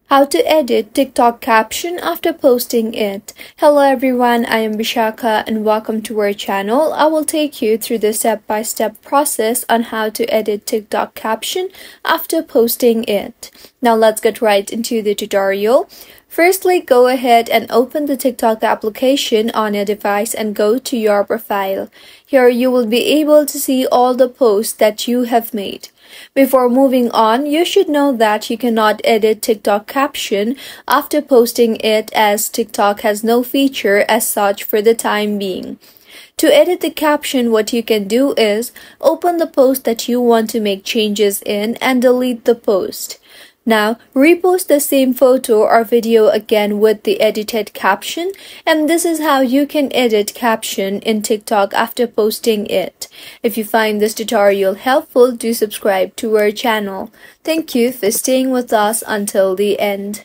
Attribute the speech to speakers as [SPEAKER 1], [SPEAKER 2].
[SPEAKER 1] How to edit TikTok caption after posting it. Hello everyone, I am Vishaka and welcome to our channel. I will take you through the step-by-step process on how to edit TikTok caption after posting it. Now let's get right into the tutorial. Firstly, go ahead and open the TikTok application on your device and go to your profile. Here you will be able to see all the posts that you have made. Before moving on, you should know that you cannot edit TikTok caption after posting it, as TikTok has no feature as such for the time being. To edit the caption, what you can do is open the post that you want to make changes in and delete the post. Now, repost the same photo or video again with the edited caption, and this is how you can edit caption in TikTok after posting it. If you find this tutorial helpful, do subscribe to our channel. Thank you for staying with us until the end.